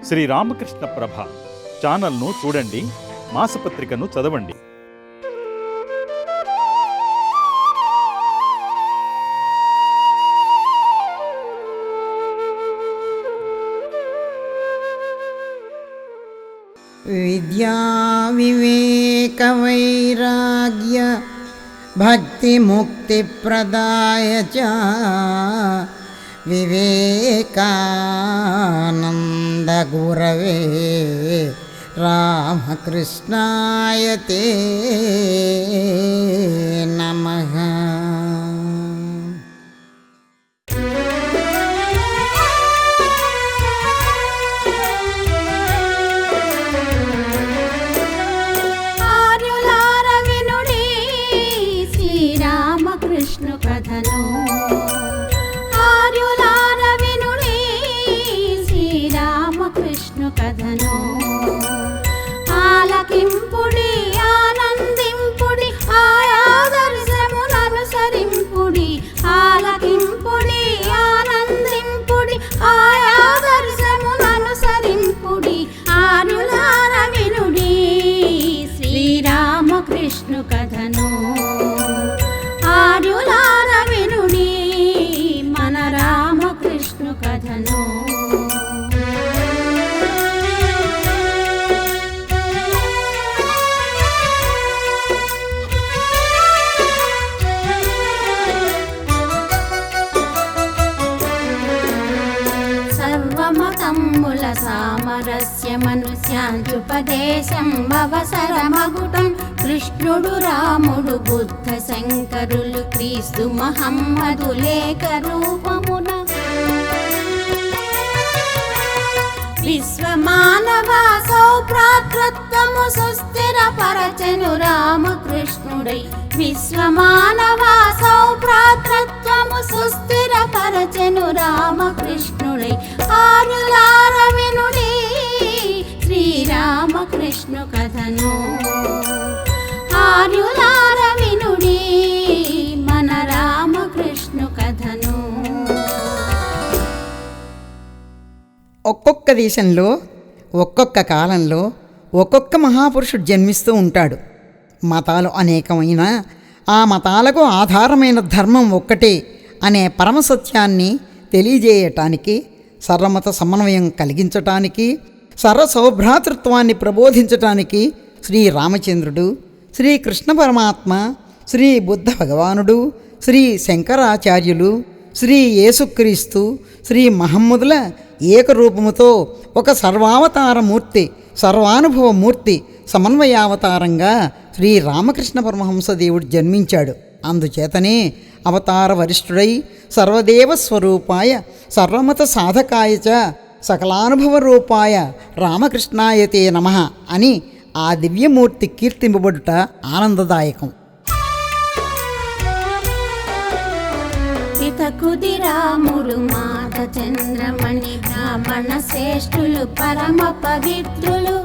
శ్రీ రామకృష్ణ ప్రభ ఛానల్ను చూడండి, మాసపత్రికను చదవండి. విద్యా వివేక వైరాగ్య భక్తి ముక్తి ప్రదాయ చ వివేకానంద గురవే రామకృష్ణాయ తే నమః. కథను ఆర్యులార వినుడి శ్రీరామకృష్ణ కథను ఆలకింపుడి ఆనందింపుడి ఆయాదర్శముననుసరింపుడి ఆలకింపుడి ఆనందింపుడి ఆయాదర్శముననుసరింపుడి ఆర్యులార వినుడి శ్రీరామకృష్ణ కథను ఆర్యులార వినుడి మన రామకృష్ణ కథను. సర్వమతమ్ముల సామరస్యమను శాంతుపదేశం అవసరమగుటం కృష్ణుడు రాముడు బుద్ధ శంకరులు క్రీస్తు మహమ్మదు లేఖ రూపమున విశ్వమానవ సౌభ్రాతృత్వము సుస్థిరపరచెను రామకృష్ణుడై విశ్వమానవ సౌభ్రాతృత్వము సుస్థిరపరచెను రామకృష్ణుడై ఆర్యులార వినుడి శ్రీరామకృష్ణ కథను ఆర్యులార వినుడి మన రామకృష్ణ కథను. ఒక్కొక్క దేశంలో ఒక్కొక్క కాలంలో ఒక్కొక్క మహాపురుషుడు జన్మిస్తూ ఉంటాడు. మతాలు అనేకమైన ఆ మతాలకు ఆధారమైన ధర్మం ఒక్కటే అనే పరమసత్యాన్ని తెలియజేయటానికి, సర్వమత సమన్వయం కలిగించటానికి, సర్వ సౌభ్రాతృత్వాన్ని ప్రబోధించటానికి శ్రీ రామచంద్రుడు, శ్రీ కృష్ణ పరమాత్మ, శ్రీ బుద్ధ భగవానుడు, శ్రీ శంకరాచార్యులు, శ్రీ యేసుక్రీస్తు, శ్రీ మహమ్మదుల ఏకరూపముతో ఒక సర్వావతారమూర్తి, సర్వానుభవమూర్తి, సమన్వయావతారంగా శ్రీ రామకృష్ణ పరమహంస దేవుడు జన్మించాడు. అందుచేతనే అవతార వరిష్ఠుడై సర్వదేవ స్వరూపాయ సర్వమత సాధకాయ చ సకలానుభవ రూపాయ రామకృష్ణాయతే నమః అని ఆ దివ్యమూర్తి కీర్తింపబడుట ఆనందదాయకం. పితకుది రాముడు మాత చంద్రమణి బ్రాహ్మణ శ్రేష్ఠులు పరమ పవిత్రులు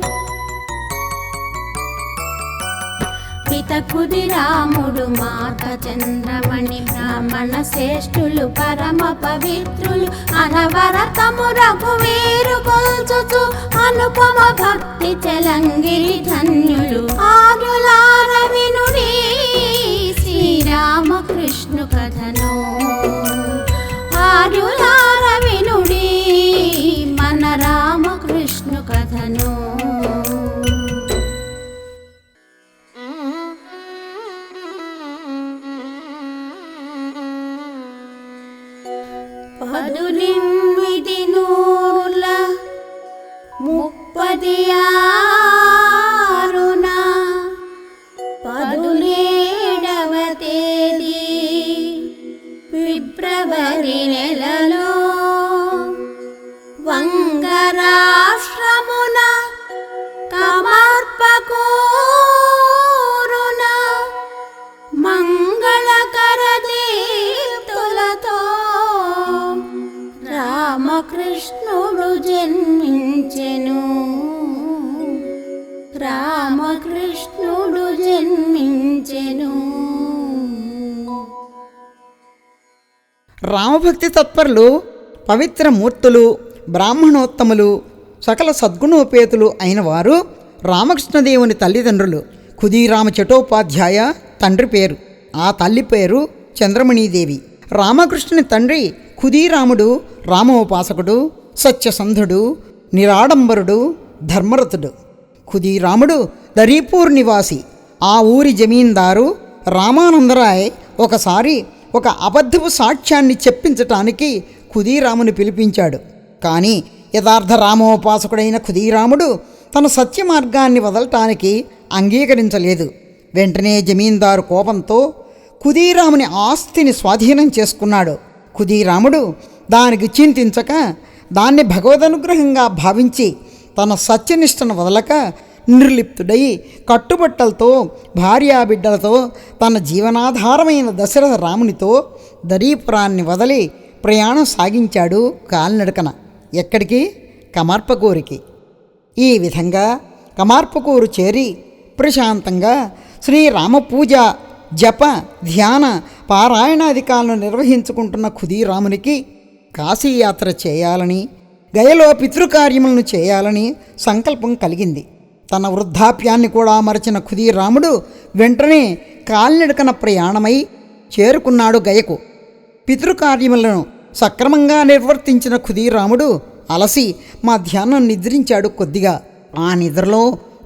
పితకుది రాముడు మాత చంద్రమణి బ్రాహ్మణ శ్రేష్ఠులు పరమ పవిత్రులు అనవరతము రఘువీరు కొల్చుచు అనుపమ భక్తి చలంగిరి ధన్యులు ఆర్యులార వినుడి శ్రీరామకృష్ణ కథను ఆర్యులార వినుడి మన రామకృష్ణ కథను. పదునిమ్మిది నూర్ల ముప్పది ఆరున 17వ తేదీ ఫిబ్రవరి నెలలో వంగరాష్ట్రమున కమర్పకూరున మంగళకర దీప్తులతో రామకృష్ణుడు జన్మించెను రామకృష్ణుడు జన్మించెను. రామభక్తి తత్పరులు, పవిత్ర మూర్తులు, బ్రాహ్మణోత్తములు, సకల సద్గుణోపేతులు అయిన వారు రామకృష్ణదేవుని తల్లిదండ్రులు. ఖుదీరామ చటోపాధ్యాయ తండ్రి పేరు, ఆ తల్లి పేరు చంద్రమణీదేవి. రామకృష్ణుని తండ్రి ఖుదీరాముడు రామోపాసకుడు, సత్యసంధుడు, నిరాడంబరుడు, ధర్మరతుడు. ఖుదీరాముడు దరీపూర్ నివాసి. ఆ ఊరి జమీందారు రామానందరాయ్ ఒకసారి ఒక అబద్ధపు సాక్ష్యాన్ని చెప్పించటానికి ఖుదీరాముని పిలిపించాడు. కానీ యథార్థ రామోపాసకుడైన ఖుదీరాముడు తన సత్య మార్గాన్ని వదలటానికి అంగీకరించలేదు. వెంటనే జమీందారు కోపంతో ఖుదీరాముని ఆస్తిని స్వాధీనం చేసుకున్నాడు. ఖుదీరాముడు దానికి చింతించక దాన్ని భగవదనుగ్రహంగా భావించి తన సత్యనిష్టను వదలక నిర్లిప్తుడై కట్టుబట్టలతో భార్యాబిడ్డలతో తన జీవనాధారమైన దశరథ రామునితో దరీపురాన్ని వదిలి ప్రయాణం సాగించాడు కాలినడకన. ఎక్కడికి? కమార్పకూరికి. ఈ విధంగా కమార్పకూరు చేరి ప్రశాంతంగా శ్రీరామపూజ, జప, ధ్యాన, పారాయణాధికాలను నిర్వహించుకుంటున్న ఖుదీరామునికి కాశీయాత్ర చేయాలని, గయలో పితృకార్యములను చేయాలని సంకల్పం కలిగింది. తన వృద్ధాప్యాన్ని కూడా మరచిన ఖుదీరాముడు వెంటనే కాలినడకన ప్రయాణమై చేరుకున్నాడు గయకు. పితృకార్యములను సక్రమంగా నిర్వర్తించిన ఖుదీరాముడు అలసి మధ్యాహ్నం నిద్రించాడు కొద్దిగా. ఆ నిద్రలో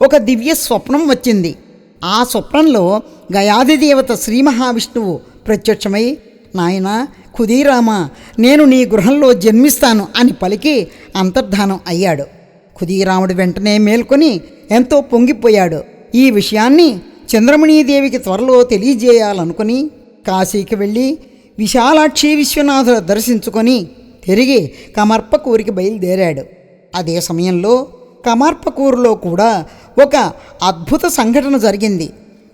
ఒక దివ్య స్వప్నం వచ్చింది. ఆ స్వప్నంలో గయాధిదేవత శ్రీ మహావిష్ణువు ప్రత్యక్షమై, నాయనా ఖుదీరామ, నేను నీ గృహంలో జన్మిస్తాను అని పలికి అంతర్ధానం అయ్యాడు. ఖుదీరాముడు వెంటనే మేల్కొని ఎంతో పొంగిపోయాడు. ఈ విషయాన్ని చంద్రమణీదేవికి త్వరలో తెలియజేయాలనుకుని కాశీకి వెళ్ళి విశాలాక్షి విశ్వనాథుల దర్శించుకొని తిరిగి కమర్పకూరికి బయలుదేరాడు. అదే సమయంలో కమర్పకూరులో కూడా ఒక అద్భుత సంఘటన జరిగింది.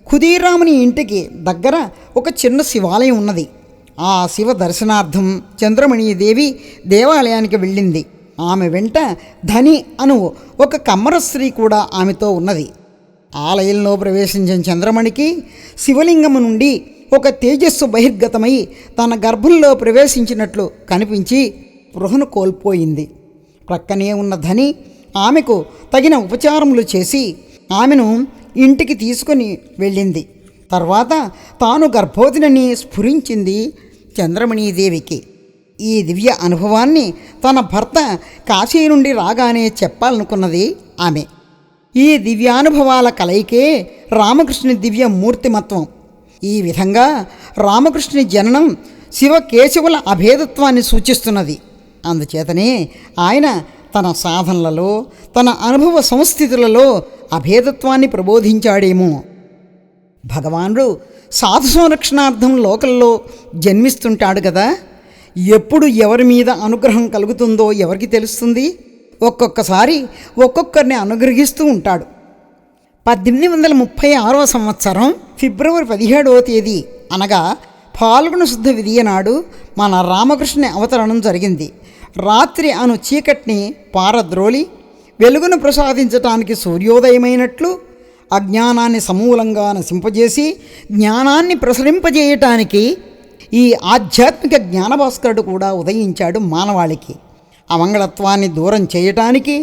ఖుదీరాముని ఇంటికి దగ్గర ఒక చిన్న శివాలయం ఉన్నది. ఆ శివ దర్శనార్థం చంద్రమణీదేవి దేవాలయానికి వెళ్ళింది. ఆమె వెంట ధని అను ఒక కమ్మర స్త్రీ కూడా ఆమెతో ఉన్నది. ఆలయంలో ప్రవేశించిన చంద్రమణికి శివలింగము నుండి ఒక తేజస్సు బహిర్గతమై తన గర్భంలో ప్రవేశించినట్లు కనిపించి స్పృహను కోల్పోయింది. ప్రక్కనే ఉన్న ధని ఆమెకు తగిన ఉపచారములు చేసి ఆమెను ఇంటికి తీసుకొని వెళ్ళింది. తర్వాత తాను గర్భవతిని స్ఫురించింది చంద్రమణీదేవికి. ఈ దివ్య అనుభవాన్ని తన భర్త కాశీ నుండి రాగానే చెప్పాలనుకున్నది ఆమె. ఈ దివ్యానుభవాల కలయికే రామకృష్ణుని దివ్య మూర్తిమత్వం. ఈ విధంగా రామకృష్ణుని జననం శివకేశవుల అభేదత్వాన్ని సూచిస్తున్నది. అందుచేతనే ఆయన తన సాధనలలో, తన అనుభవ సంస్థితులలో అభేదత్వాన్ని ప్రబోధించాడేమో. భగవానుడు సాధు సంరక్షణార్థం లోకల్లో జన్మిస్తుంటాడు కదా. ఎప్పుడు ఎవరి మీద అనుగ్రహం కలుగుతుందో ఎవరికి తెలుస్తుంది? ఒక్కొక్కసారి ఒక్కొక్కరిని అనుగ్రహిస్తూ ఉంటాడు. 1836వ సంవత్సరం ఫిబ్రవరి 17వ తేదీ అనగా ఫాల్గుణ శుద్ధ విదియ నాడు మన రామకృష్ణ అవతరణం జరిగింది. రాత్రి అను చీకటిని పారద్రోలి వెలుగును ప్రసాదించటానికి సూర్యోదయమైనట్లు అజ్ఞానాన్ని సమూలంగా నశింపజేసి జ్ఞానాన్ని ప్రసరింపజేయటానికి ఈ ఆధ్యాత్మిక జ్ఞానభాస్కరుడు కూడా ఉదయించాడు మానవాళికి. అమంగళత్వాన్ని దూరం చేయటానికి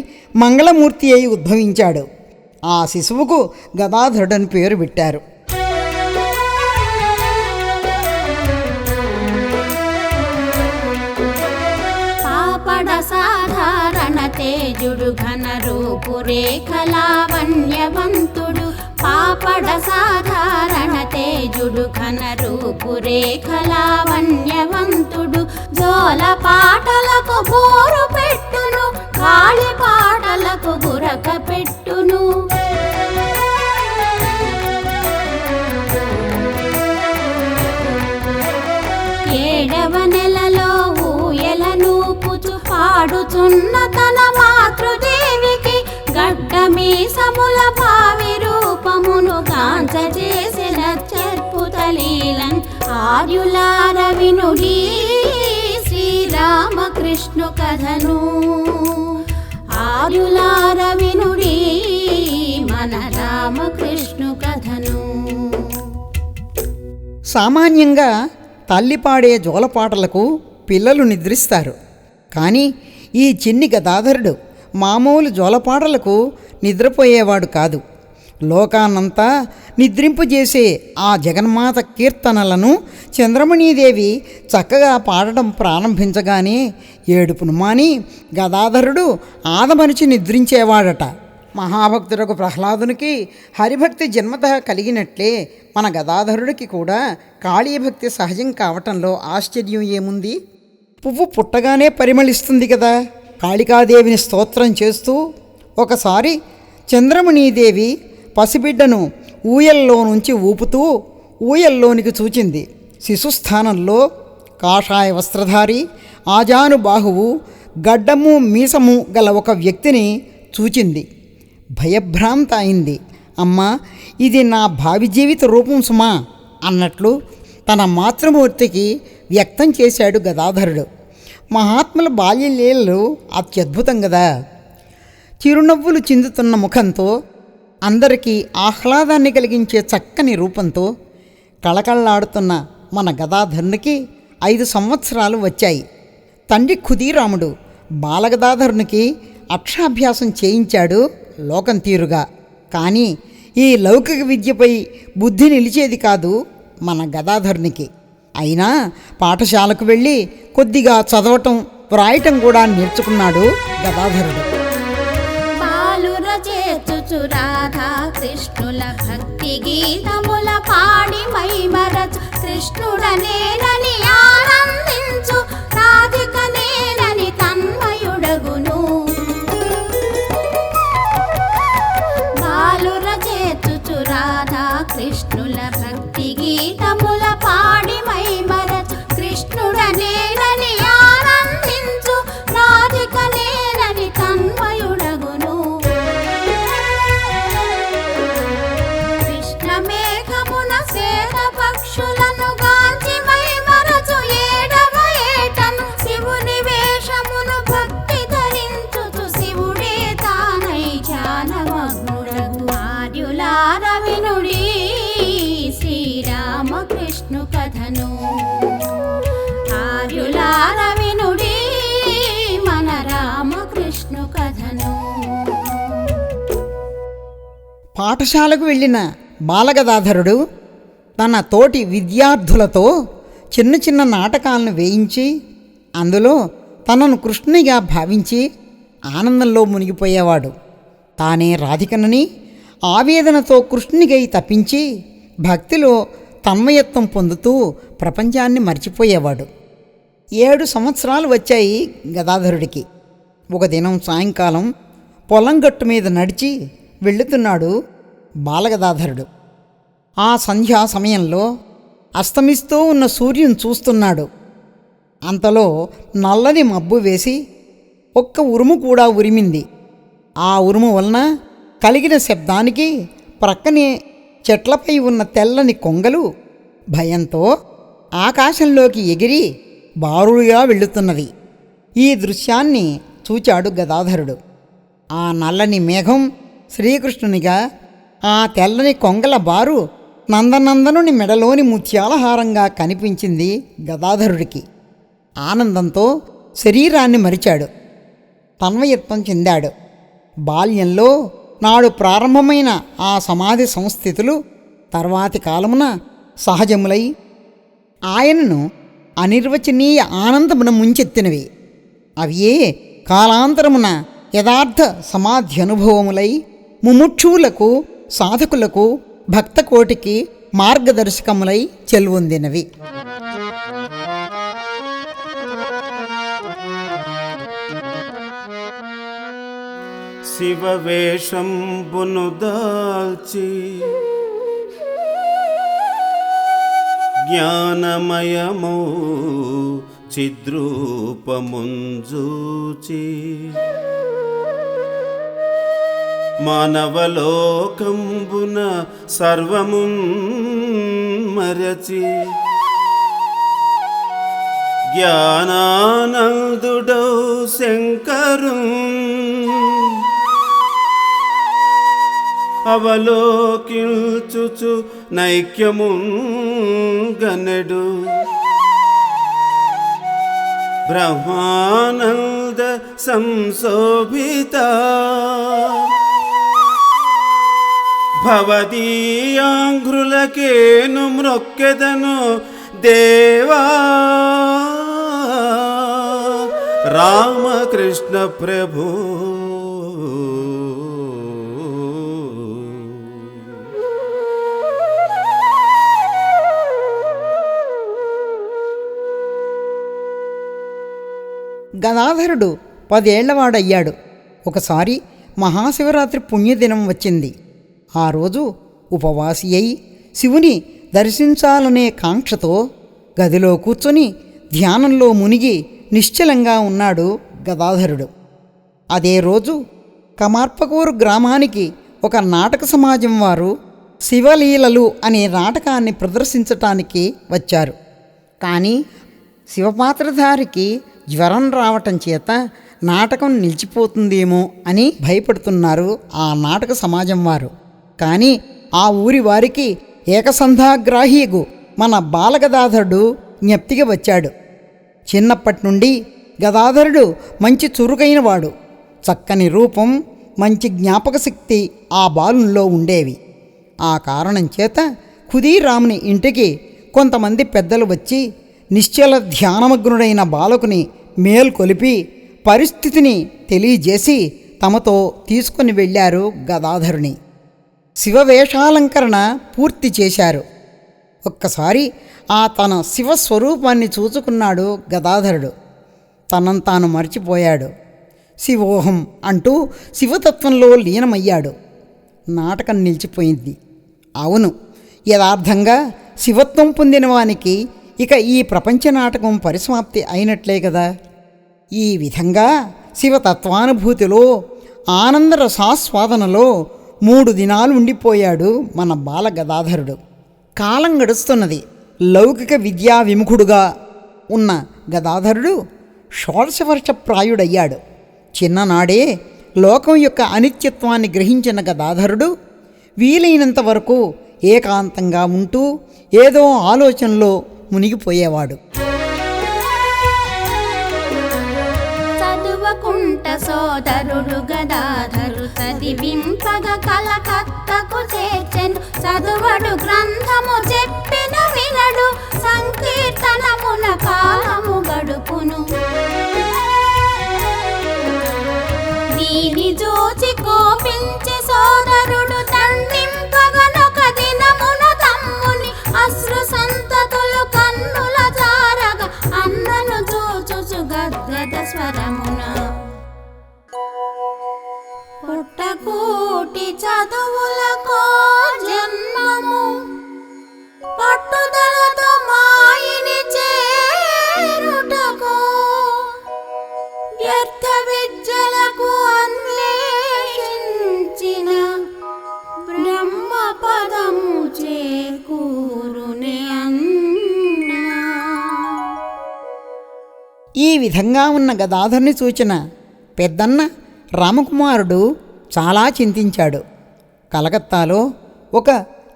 మంగళమూర్తి అయి ఉద్భవించాడు. ఆ శిశువుకు గదాధరుడని పేరు పెట్టారు. పాపడ సాధారణ తేజుడు ఘన రూపు రేఖలావణ్యవంతుడు. పాపడ సాధారణ తేజుడు ఘన రూపు రేఖలావణ్యవంతుడు. జోల పాటలకు బోరు పెట్టును, కాళి పాటలకు గురక పెట్టును. ఏడవ నెలలో ఊయలను పుచు పాడుచున్న తన మాతృదేవికి గడ్డమీసముల భావి రూపమును గాంచ చేసిన చెర్పుతలీలన్ ఆర్యులార వినుడి శ్రీరామకృష్ణు కథను. ఆర్యులార వినుడి మన రామకృష్ణు కథను. సామాన్యంగా తల్లి పాడే జోలపాటలకు పిల్లలు నిద్రిస్తారు. కానీ ఈ చిన్ని గదాధరుడు మామూలు జోలపాటలకు నిద్రపోయేవాడు కాదు. లోకాన్నంతా నిద్రింపజేసే ఆ జగన్మాత కీర్తనలను చంద్రమణీదేవి చక్కగా పాడటం ప్రారంభించగానే ఏడుపును మాని గదాధరుడు ఆదమరిచి నిద్రించేవాడట. మహాభక్తుడకు ప్రహ్లాదునికి హరిభక్తి జన్మతః కలిగినట్లే మన గదాధరుడికి కూడా కాళీభక్తి సహజం కావటంలో ఆశ్చర్యం ఏముంది? పువ్వు పుట్టగానే పరిమళిస్తుంది కదా. కాళికాదేవిని స్తోత్రం చేస్తూ ఒకసారి చంద్రమణీదేవి పసిబిడ్డను ఊయల్లో నుంచి ఊపుతూ ఊయల్లోనికి చూచింది. శిశుస్థానంలో కాషాయ వస్త్రధారి, ఆజానుబాహువు, గడ్డము మీసము గల ఒక వ్యక్తిని చూచింది. భయభ్రాంత అయింది. అమ్మా, ఇది నా భావి జీవిత రూపం సుమా అన్నట్లు తన మాతృమూర్తికి వ్యక్తం చేశాడు గదాధరుడు. మహాత్ముల బాల్యలీలలు అత్యద్భుతం కదా. చిరునవ్వులు చిందుతున్న ముఖంతో, అందరికీ ఆహ్లాదాన్ని కలిగించే చక్కని రూపంతో కళకళలాడుతున్న మన గదాధరునికి 5 సంవత్సరాలు వచ్చాయి. తండ్రి ఖుదీరాముడు బాలగదాధరునికి అక్షరాభ్యాసం చేయించాడు లోకం తీరుగా. కానీ ఈ లౌకిక విద్యపై బుద్ధి నిలిచేది కాదు మన గదాధరునికి. అయినా పాఠశాలకు వెళ్ళి కొద్దిగా చదవటం, వ్రాయటం కూడా నేర్చుకున్నాడు గదాధరుడు. రాధా కృష్ణుల భక్తి గీతముల పాడి మైమరచు కృష్ణుడనేనని ఆనందించు రాధిక నేనని తన్మయుడగును. బాలుర చేతుచు రాధా కృష్ణుల భక్తి గీతముల పాడి మైమరచు కృష్ణుడనేనని ఆనందించు రాధిక నేనని తన్మయుడగును. మేఘమున సేన పక్షులను గాంచి మైమరచు ఏడవ ఏటను శివుని వేషమును భక్తి ధరించుచు శివుడే తానై ధ్యానమగ్నుడగు. ఆర్యులార వినుడి శ్రీరామకృష్ణు కథను, ఆర్యులార వినుడి మన రామకృష్ణు కథను. పాఠశాలకు వెళ్ళిన బాలగదాధరుడు తన తోటి విద్యార్థులతో చిన్న చిన్న నాటకాలను వేయించి అందులో తనను కృష్ణునిగా భావించి ఆనందంలో మునిగిపోయేవాడు. తానే రాధికనని ఆవేదనతో కృష్ణునికై తప్పించి భక్తిలో తన్మయత్వం పొందుతూ ప్రపంచాన్ని మర్చిపోయేవాడు. 7 సంవత్సరాలు వచ్చాయి గదాధరుడికి. ఒక దినం సాయంకాలం పొలం గట్టు మీద నడిచి వెళుతున్నాడు బాలగదాధరుడు. ఆ సంధ్యా సమయంలో అస్తమిస్తూ ఉన్న సూర్యుని చూస్తున్నాడు. అంతలో నల్లని మబ్బు వేసి ఒక్క ఉరుము కూడా ఉరిమింది. ఆ ఉరుము వలన కలిగిన శబ్దానికి ప్రక్కనే చెట్లపై ఉన్న తెల్లని కొంగలు భయంతో ఆకాశంలోకి ఎగిరి బారుగా వెళుతున్నది. ఈ దృశ్యాన్ని చూచాడు గదాధరుడు. ఆ నల్లని మేఘం శ్రీకృష్ణునిగా, ఆ తెల్లని కొంగల బారు నందనందనుని మెడలోని ముత్యాలహారంగా కనిపించింది గదాధరుడికి. ఆనందంతో శరీరాన్ని మరిచాడు, తన్మయత్వం చెందాడు. బాల్యంలో నాడు ప్రారంభమైన ఆ సమాధి సంస్థితులు తర్వాతి కాలమున సహజములై ఆయనను అనిర్వచనీయ ఆనందమున ముంచెత్తినవి. అవియే కాలాంతరమున యథార్థ సమాధ్యనుభవములై ముముక్షువులకు, సాధకులకు, భక్తకోటికి మార్గదర్శకములై చెల్వొందినవి. శివవేషంబును దాల్చి జ్ఞానమయమౌ చిద్రూపముంజూచి మానవలోకంబున సర్వము మరచి జ్ఞానానందుడౌ శంకరు అవలోకించుచు నైక్యము గనెడు బ్రహ్మానంద అమృత సంశోభిత భవదీయాంఘ్రులకేను మ్రొక్కెదను దేవా రామకృష్ణ ప్రభు. గదాధరుడు 10 ఏళ్లవాడయ్యాడు. ఒకసారి మహాశివరాత్రి పుణ్యదినం వచ్చింది. ఆ రోజు ఉపవాసి అయి శివుని దర్శించాలనే కాంక్షతో గదిలో కూర్చొని ధ్యానంలో మునిగి నిశ్చలంగా ఉన్నాడు గదాధరుడు. అదే రోజు కమార్పకూరు గ్రామానికి ఒక నాటక సమాజం వారు శివలీలలు అనే నాటకాన్ని ప్రదర్శించటానికి వచ్చారు. కానీ శివపాత్రధారికి జ్వరం రావటం చేత నాటకం నిలిచిపోతుందేమో అని భయపడుతున్నారు ఆ నాటక సమాజం వారు. కానీ ఆ ఊరి వారికి ఏకసంధాగ్రాహియగు మన బాలగదాధరుడు జ్ఞప్తిగా వచ్చాడు. చిన్నప్పటి నుండి గదాధరుడు మంచి చురుకైనవాడు. చక్కని రూపం, మంచి జ్ఞాపక శక్తి ఆ బాలుల్లో ఉండేవి. ఆ కారణం చేత ఖుదీరాముని ఇంటికి కొంతమంది పెద్దలు వచ్చి నిశ్చల ధ్యానమగ్నుడైన బాలకుని మేల్కొలిపి పరిస్థితిని తెలియజేసి తమతో తీసుకొని వెళ్ళారు గదాధరుని. శివవేషాలంకరణ పూర్తి చేశారు. ఒక్కసారి తన శివస్వరూపాన్ని చూచుకున్నాడు గదాధరుడు. తనను తాను మర్చిపోయాడు. శివోహం అంటూ శివతత్వంలో లీనమయ్యాడు. నాటకం నిలిచిపోయింది. అవును, యథార్థంగా శివత్వం పొందిన వానికి ఇక ఈ ప్రపంచ నాటకం పరిసమాప్తి అయినట్లే కదా. ఈ విధంగా శివతత్వానుభూతిలో ఆనంద రసాస్వాదనలో 3 దినాలు ఉండిపోయాడు మన బాల గదాధరుడు. కాలం గడుస్తున్నది. లౌకిక విద్యా విముఖుడుగా ఉన్న గదాధరుడు 16 వర్ష ప్రాయుడయ్యాడు. చిన్ననాడే లోకం యొక్క అనిత్యత్వాన్ని గ్రహించిన గదాధరుడు వీలైనంత వరకు ఏకాంతంగా ఉంటూ ఏదో ఆలోచనలో మునిగిపోయేవాడు. చదువకుంట సోదరుడు గదాధరు చదివింపగ కలకత్తకు చేర్చెను. చదువడు గ్రంథము చెప్పిన వినడు, సంకీర్తనముల కాలము గడుపును. దీని జోచి కోపించి సోదరుడు దండింపగనొక దినమున తమ్ముని అశ్రు సంతతులు కన్నుల జారగా అన్నను చూచుచు గద్గద స్వరమున పుట్టకూటి చదువులకో జన్మము పట్టుదలతో మాయిని చేరుటకో వ్యర్థ విద్యలకు అన్వేషించిన బ్రహ్మ పదము చేకూరునే అన్నా. ఈ విధంగా ఉన్న గదాధరుని చూచిన పెద్దన్న రామకుమారుడు చాలా చింతించాడు. కలకత్తాలో ఒక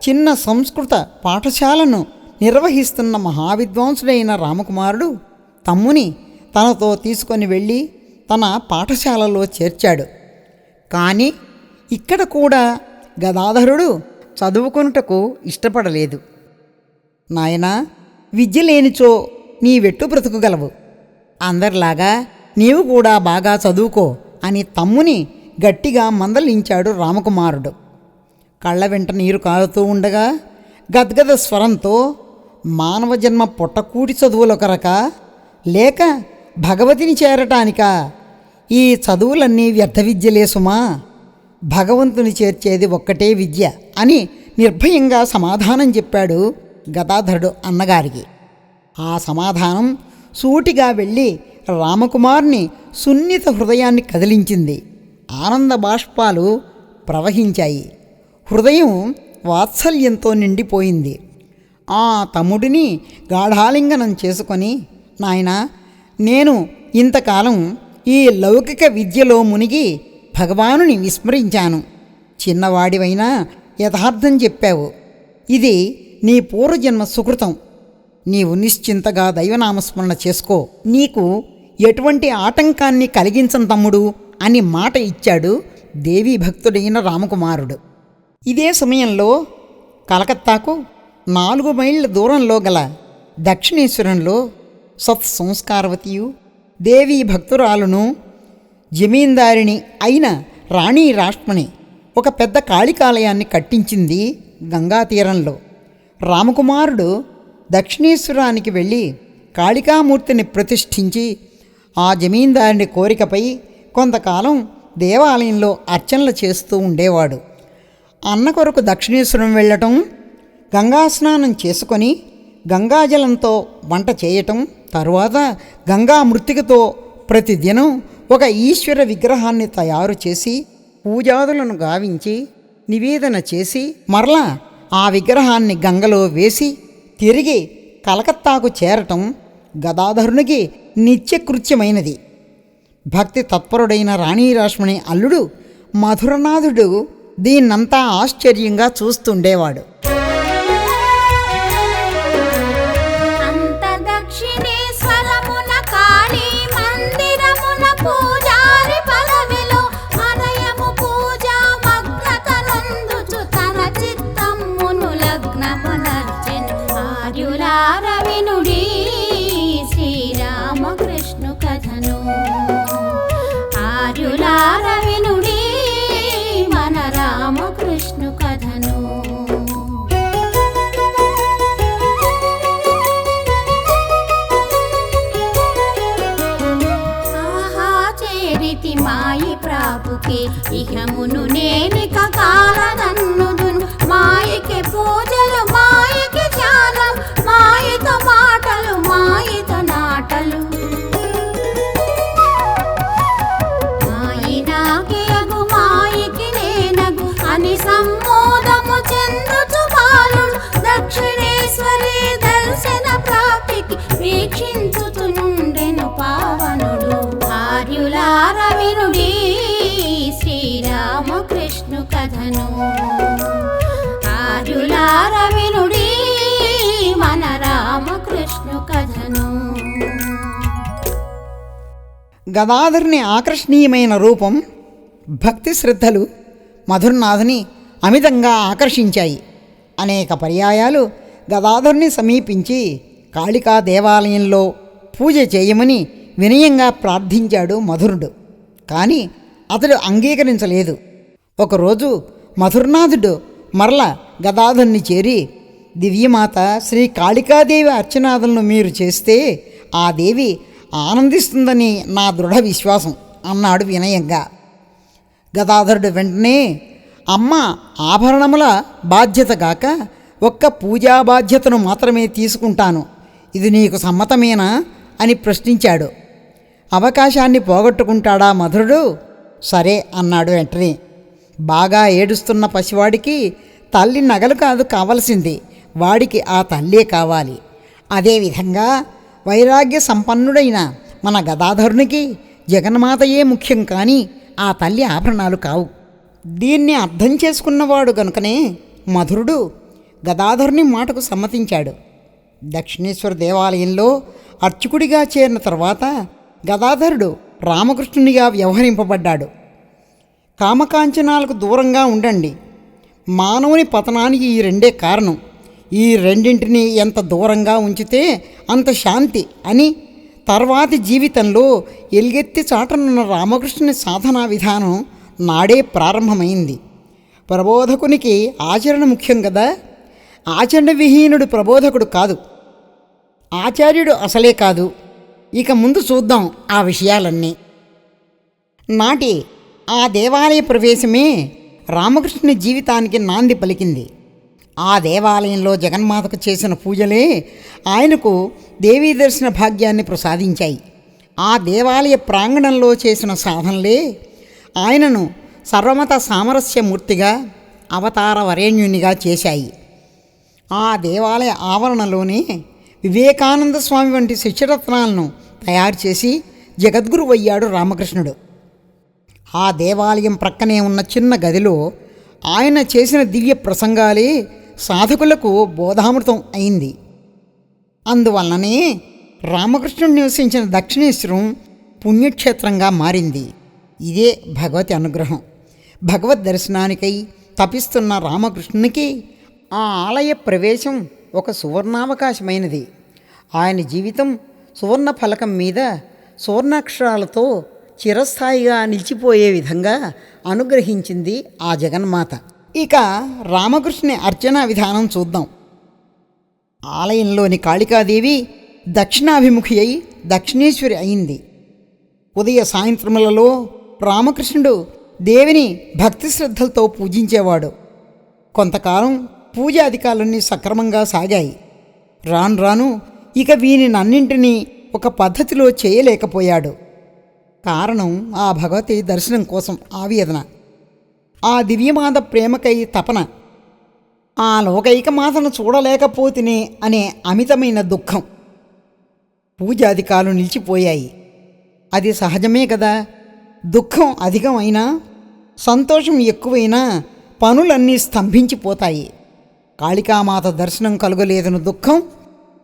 చిన్న సంస్కృత పాఠశాలను నిర్వహిస్తున్న మహావిద్వాంసుడైన రామకుమారుడు తమ్ముని తనతో తీసుకొని వెళ్ళి తన పాఠశాలలో చేర్చాడు. కానీ ఇక్కడ కూడా గదాధరుడు చదువుకొనుటకు ఇష్టపడలేదు. నాయనా, విద్య లేనిచో నీ వెట్టు బ్రతుకుగలవు. అందరిలాగా నీవు కూడా బాగా చదువుకో అని తమ్ముని గట్టిగా మందలించాడు రామకుమారుడు. కళ్ళ వెంట నీరు కారుతూ ఉండగా గద్గద స్వరంతో, మానవ జన్మ పొట్టకూటి చదువులొకరక లేక భగవతిని చేరటానికా? ఈ చదువులన్నీ వ్యర్థ విద్యలే సుమా. భగవంతుని చేర్చేది ఒక్కటే విద్య అని నిర్భయంగా సమాధానం చెప్పాడు గదాధరుడు అన్నగారికి. ఆ సమాధానం సూటిగా వెళ్ళి రామకుమారుని సున్నిత హృదయాన్ని కదిలించింది. ఆనంద బాష్పాలు ప్రవహించాయి. హృదయం వాత్సల్యంతో నిండిపోయింది. ఆ తమ్ముడిని గాఢాలింగనం చేసుకొని, నాయనా, నేను ఇంతకాలం ఈ లౌకిక విద్యలో మునిగి భగవానుని విస్మరించాను. చిన్నవాడివైనా యథార్థం చెప్పావు. ఇది నీ పూర్వజన్మ సుకృతం. నీవు నిశ్చింతగా దైవనామస్మరణ చేసుకో. నీకు ఎటువంటి ఆటంకాన్ని కలిగించను తమ్ముడు అని మాట ఇచ్చాడు దేవీ భక్తుడైన రామకుమారుడు. ఇదే సమయంలో కలకత్తాకు 4 మైళ్ళ దూరంలో గల దక్షిణేశ్వరంలో సత్సంస్కారవతియు దేవీ భక్తురాలును జమీందారిణి అయిన రాణి రాష్ట్మణి ఒక పెద్ద కాళికాలయాన్ని కట్టించింది గంగా తీరంలో. రామకుమారుడు దక్షిణేశ్వరానికి వెళ్ళి కాళికామూర్తిని ప్రతిష్ఠించి ఆ జమీందారుని కోరికపై కొంతకాలం దేవాలయంలో అర్చనలు చేస్తూ ఉండేవాడు. అన్న కొరకు దక్షిణేశ్వరం వెళ్ళటం, గంగా స్నానం చేసుకొని గంగాజలంతో వంట చేయటం, తరువాత గంగా మృత్తికతో ప్రతిదినం ఒక ఈశ్వర విగ్రహాన్ని తయారు చేసి పూజాదులను గావించి నివేదన చేసి మరలా ఆ విగ్రహాన్ని గంగలో వేసి తిరిగి కలకత్తాకు చేరటం గదాధరునికి నిత్యకృత్యమైనది. భక్తి తత్పరుడైన రాణి రాష్మణి అల్లుడు మధురనాథుడు దీన్నంతా ఆశ్చర్యంగా చూస్తుండేవాడు. అంత దక్షిణేశ్వరమున కాళీ మందిరమున పూజారి పదవిలో అనయము పూజా మగ్నతనందుచు తన చిత్తమ్మును లగ్నమునర్చెను. ఆర్యులార వినుడి శ్రీరామకృష్ణ కథను, ఆర్యులార వినుడి మన రామకృష్ణ కథను. ఆహా చేరితి మాయి ప్రాపుకే ఇహమును నేనిక కాలదన్నుదును. మాయకి పూజలు, మాయకి ధ్యానం, మాయతో మాటలు, మాయతో నాటలు. మాయి నాకేగు మాయకి నేనగు అని సమ్మోదము చెందుచు బాలుడు దక్షిణేశ్వరి దర్శన ప్రాప్తికి వీక్షించుతుండెను పావనుడు. ఆర్యులార వినుడి శ్రీరామకృష్ణ కథను, ఆర్యులార వినుడి మన రామకృష్ణ కథను. గదాధరుని ఆకర్షణీయమైన రూపం, భక్తి శ్రద్ధలు మధురనాథుని అమితంగా ఆకర్షించాయి. అనేక పర్యాయాలు గదాధరుని సమీపించి కాళికా దేవాలయంలో పూజ చేయమని వినయంగా ప్రార్థించాడు మధురుడు. కానీ అతడు అంగీకరించలేదు. ఒకరోజు మధురనాథుడు మరల గదాధరుని చేరి, దివ్యమాత శ్రీ కాళికాదేవి అర్చనాదులను మీరు చేస్తే ఆ దేవి ఆనందిస్తుందని నా దృఢ విశ్వాసం అన్నాడు వినయంగా. గదాధరుడు వెంటనే, అమ్మ ఆభరణముల బాధ్యత గాక ఒక్క పూజా బాధ్యతను మాత్రమే తీసుకుంటాను, ఇది నీకు సమ్మతమేనా అని ప్రశ్నించాడు. అవకాశాన్ని పోగొట్టుకుంటాడా మధురుడు? సరే అన్నాడు వెంటనే. బాగా ఏడుస్తున్న పసివాడికి తల్లి నగలు కాదు కావలసింది, వాడికి ఆ తల్లే కావాలి. అదేవిధంగా వైరాగ్య సంపన్నుడైన మన గదాధరునికి జగన్మాతయే ముఖ్యం, కానీ ఆ తల్లి ఆభరణాలు కావు. దీన్ని అర్థం చేసుకున్నవాడు గనుకనే మధురుడు గదాధరుని మాటకు సమ్మతించాడు. దక్షిణేశ్వర దేవాలయంలో అర్చకుడిగా చేరిన తర్వాత గదాధరుడు రామకృష్ణునిగా వ్యవహరింపబడ్డాడు. కామకాంచనాలకు దూరంగా ఉండండి, మానవుని పతనానికి ఈ రెండే కారణం, ఈ రెండింటిని ఎంత దూరంగా ఉంచితే అంత శాంతి అని తర్వాతి జీవితంలో ఎలుగెత్తి చాటనున్న రామకృష్ణుని సాధనా విధానం నాడే ప్రారంభమైంది. ప్రబోధకునికి ఆచరణ ముఖ్యం కదా. ఆచరణ విహీనుడు ప్రబోధకుడు కాదు, ఆచార్యుడు అసలే కాదు. ఇక ముందు చూద్దాం ఆ విషయాలన్నీ. నాటి ఆ దేవాలయ ప్రవేశమే రామకృష్ణుని జీవితానికి నాంది పలికింది. ఆ దేవాలయంలో జగన్మాతకు చేసిన పూజలే ఆయనకు దేవీ దర్శన భాగ్యాన్ని ప్రసాదించాయి. ఆ దేవాలయ ప్రాంగణంలో చేసిన సాధనలే ఆయనను సర్వమత సామరస్యమూర్తిగా, అవతార వరేణ్యునిగా చేశాయి. ఆ దేవాలయ ఆవరణలోనే వివేకానంద స్వామి వంటి శిష్యరత్నాలను తయారు చేసి జగద్గురువయ్యాడు రామకృష్ణుడు. ఆ దేవాలయం ప్రక్కనే ఉన్న చిన్న గదిలో ఆయన చేసిన దివ్య ప్రసంగాలే సాధకులకు బోధామృతం అయింది. అందువలననే రామకృష్ణుడు నివసించిన దక్షిణేశ్వరం పుణ్యక్షేత్రంగా మారింది. ఇదే భగవతి అనుగ్రహం. భగవద్ దర్శనానికై తపిస్తున్న రామకృష్ణునికి ఆ ఆలయ ప్రవేశం ఒక సువర్ణావకాశమైనది. ఆయన జీవితం సువర్ణ ఫలకం మీద సువర్ణాక్షరాలతో చిరస్థాయిగా నిలిచిపోయే విధంగా అనుగ్రహించింది ఆ జగన్మాత. ఇక రామకృష్ణుని అర్చనా విధానం చూద్దాం. ఆలయంలోని కాళికాదేవి దక్షిణాభిముఖి అయి దక్షిణేశ్వరి అయింది. ఉదయ సాయంత్రములలో రామకృష్ణుడు దేవిని భక్తి శ్రద్ధలతో పూజించేవాడు. కొంతకాలం పూజాధికాలన్నీ సక్రమంగా సాగాయి. రాను రాను ఇక వీనినన్నింటినీ ఒక పద్ధతిలో చేయలేకపోయాడు. కారణం ఆ భగవతి దర్శనం కోసం ఆవేదన, ఆ దివ్యమాత ప్రేమకై తపన, ఆ లోకైకమాతను చూడలేకపోతేనే అనే అమితమైన దుఃఖం. పూజాధికాలు నిలిచిపోయాయి. అది సహజమే కదా. దుఃఖం అధికమైనా సంతోషం ఎక్కువైనా పనులన్నీ స్తంభించిపోతాయి. కాళికామాత దర్శనం కలుగలేదన్న దుఃఖం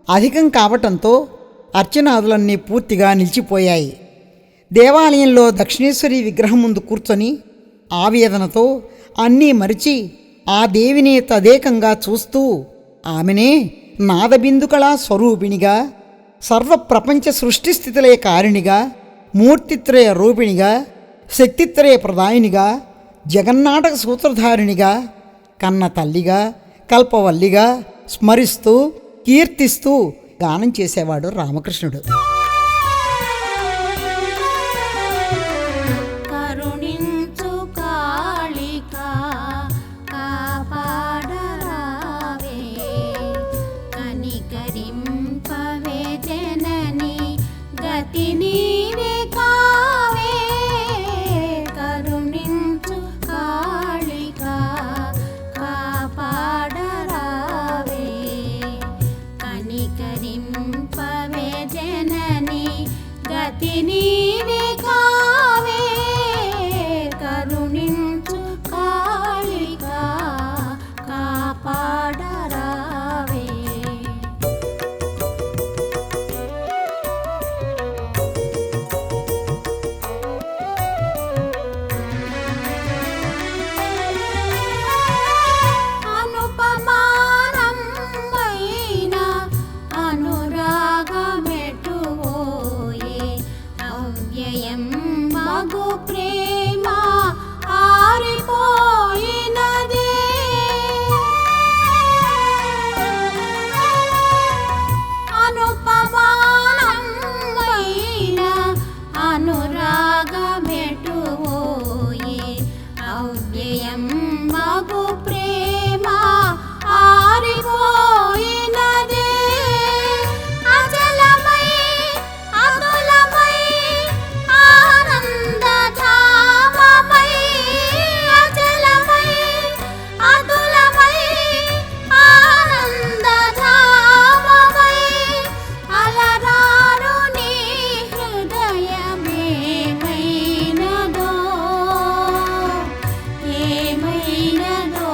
అధికం కావటంతో అర్చనాదులన్నీ పూర్తిగా నిలిచిపోయాయి. దేవాలయంలో దక్షిణేశ్వరి విగ్రహం ముందు కూర్చొని ఆవేదనతో అన్నీ మరిచి ఆ దేవిని తదేకంగా చూస్తూ ఆమెనే నాదబిందుకళా స్వరూపిణిగా, సర్వప్రపంచ సృష్టిస్థితులే కారిణిగా, మూర్తిత్రయ రూపిణిగా, శక్తిత్రయ ప్రదాయినిగా, జగన్నాటక సూత్రధారిణిగా, కన్న తల్లిగా, కల్పవల్లిగా స్మరిస్తూ కీర్తిస్తూ గానం చేసేవాడు రామకృష్ణుడు. కరుణించు కాళికా కాపాడరావే, కనికరింపవే జనని గతి నీవే కావే. కరుణించు కాళికా కాపాడరావే, కనికరింపవే జనని గతి నీవే కావే. కరుణించు కాళికా కాపాడరావే. అనుపమానమైన అనురాగమెటువోయే, అవ్యయం మగు ప్రేమ ఆరిపోయినదే. అనుపమానమైన అనురాగమెటువోయే, అవ్యయం మగు ప్రేమ ఆరిపోయినదే. అచలమై అతులమై ఆనందధామమై, అచలమై అతులమై ఆనందధామమై, అలరారు నీ హృదయమేమైనదో, ఏమైనదో.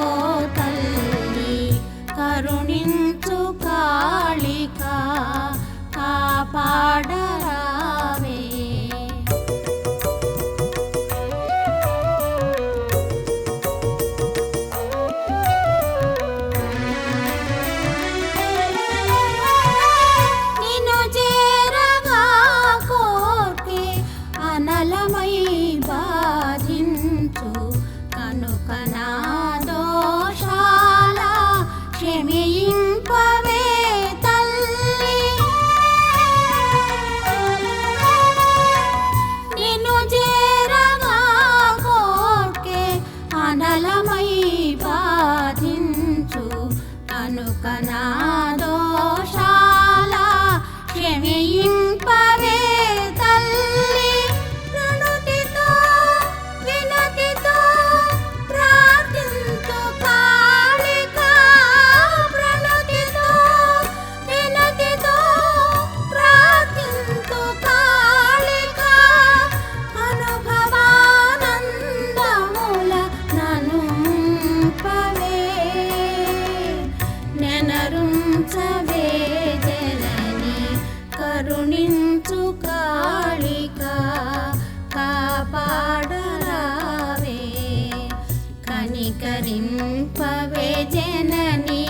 కనికరింపవే జనని